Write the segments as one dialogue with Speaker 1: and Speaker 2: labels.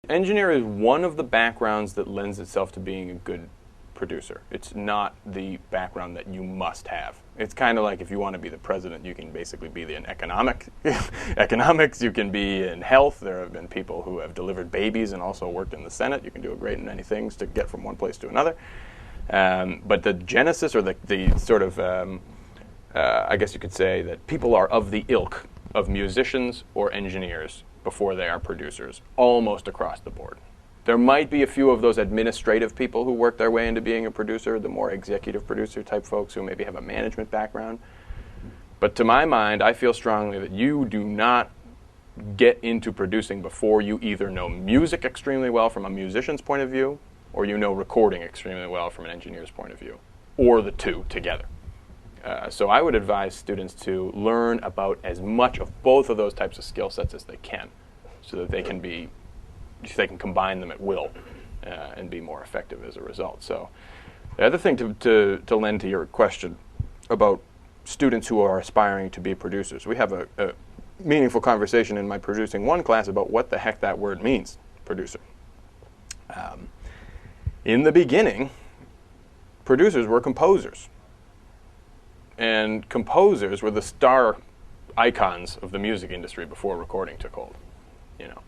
Speaker 1: Engineer is one of the backgrounds that lends itself to being a good producer. It's not the background that you must have. It's kind of like if you want to be the president, you can basically be in economics, you can be in health. There have been people who have delivered babies and also worked in the Senate. You can do a great many things to get from one place to another. But the genesis, or the sort of, I guess you could say that people are of the ilk of musicians or engineers before they are producers, almost across the board. There might be a few of those administrative people who work their way into being a producer, the more executive producer type folks who maybe have a management background. But to my mind, I feel strongly that you do not get into producing before you either know music extremely well from a musician's point of view, or you know recording extremely well from an engineer's point of view, or the two together. So I would advise students to learn about as much of both of those types of skill sets as they can, so that they can combine them at will and be more effective as a result. So the other thing to lend to your question about students who are aspiring to be producers, we have a meaningful conversation in my Producing One class about what the heck that word means, producer. In the beginning, producers were composers. And composers were the star icons of the music industry before recording took hold, you know.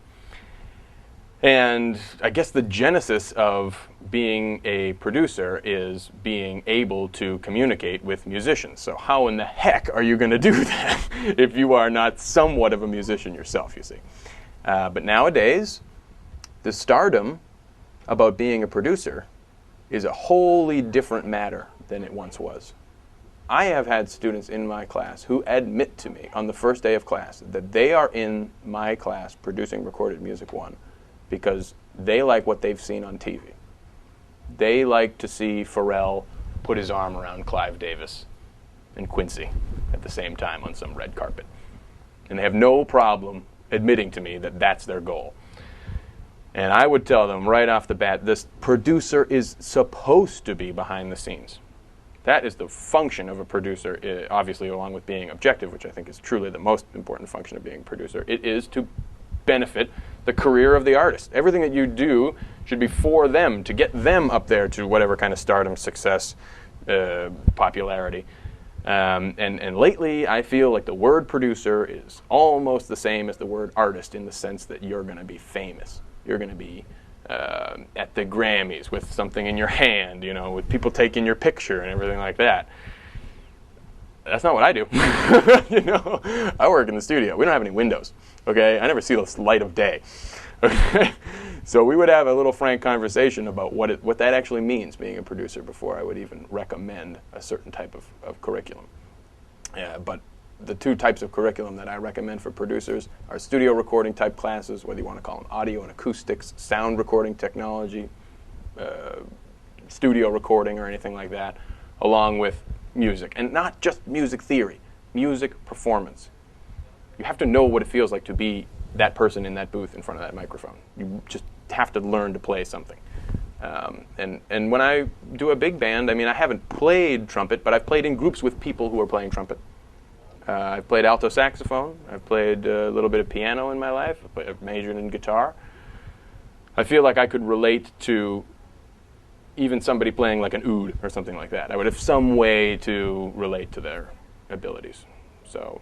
Speaker 1: And I guess the genesis of being a producer is being able to communicate with musicians. So how in the heck are you going to do that if you are not somewhat of a musician yourself, you see? But nowadays, the stardom about being a producer is a wholly different matter than it once was. I have had students in my class who admit to me on the first day of class that they are in my class producing Recorded Music 1 because they like what they've seen on TV. They like to see Pharrell put his arm around Clive Davis and Quincy at the same time on some red carpet. And they have no problem admitting to me that that's their goal. And I would tell them right off the bat, this producer is supposed to be behind the scenes. That is the function of a producer, obviously along with being objective, which I think is truly the most important function of being a producer. It is to benefit the career of the artist. Everything that you do should be for them, to get them up there to whatever kind of stardom, success, popularity. And lately, I feel like the word producer is almost the same as the word artist in the sense that you're going to be famous. You're going to be at the Grammys with something in your hand, you know, with people taking your picture and everything like that. That's not what I do. You know, I work in the studio. We don't have any windows, okay? I never see the light of day, okay? So we would have a little frank conversation about what that actually means, being a producer, before I would even recommend a certain type of curriculum. But the two types of curriculum that I recommend for producers are studio recording type classes, whether you want to call them audio and acoustics, sound recording technology, studio recording or anything like that, along with music. And not just music theory, music performance. You have to know what it feels like to be that person in that booth in front of that microphone. You just have to learn to play something. And when I do a big band, I mean, I haven't played trumpet, but I've played in groups with people who are playing trumpet. I've played alto saxophone. I've played a little bit of piano in my life. I've majored in guitar. I feel like I could relate to even somebody playing like an oud or something like that. I would have some way to relate to their abilities. So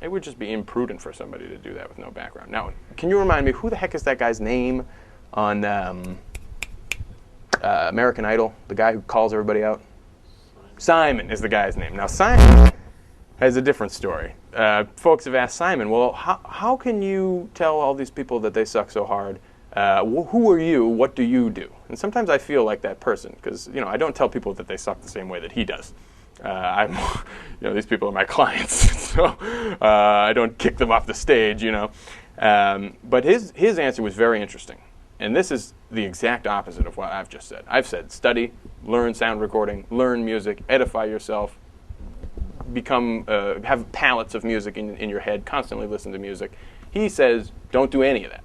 Speaker 1: it would just be imprudent for somebody to do that with no background. Now, can you remind me, who the heck is that guy's name on American Idol? The guy who calls everybody out? Simon is the guy's name. Now, Simon has a different story. Folks have asked Simon, well, how can you tell all these people that they suck so hard? Who are you? What do you do? And sometimes I feel like that person because, you know, I don't tell people that they suck the same way that he does. These people are my clients, so I don't kick them off the stage, you know. But his answer was very interesting. And this is the exact opposite of what I've just said. I've said study, learn sound recording, learn music, edify yourself, have palettes of music in your head, constantly listen to music. He says, don't do any of that.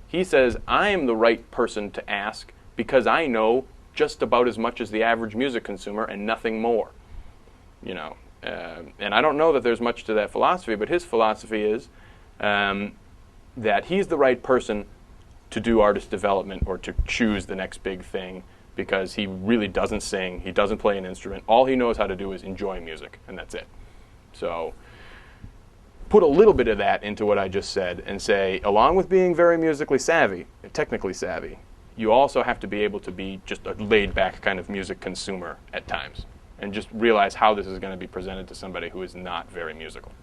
Speaker 1: He says, I am the right person to ask because I know just about as much as the average music consumer and nothing more. You know, and I don't know that there's much to that philosophy, but his philosophy is, that he's the right person to do artist development or to choose the next big thing, because he really doesn't sing, he doesn't play an instrument. All he knows how to do is enjoy music, and that's it. So put a little bit of that into what I just said and say, along with being very musically savvy, technically savvy, you also have to be able to be just a laid-back kind of music consumer at times, and just realize how this is going to be presented to somebody who is not very musical.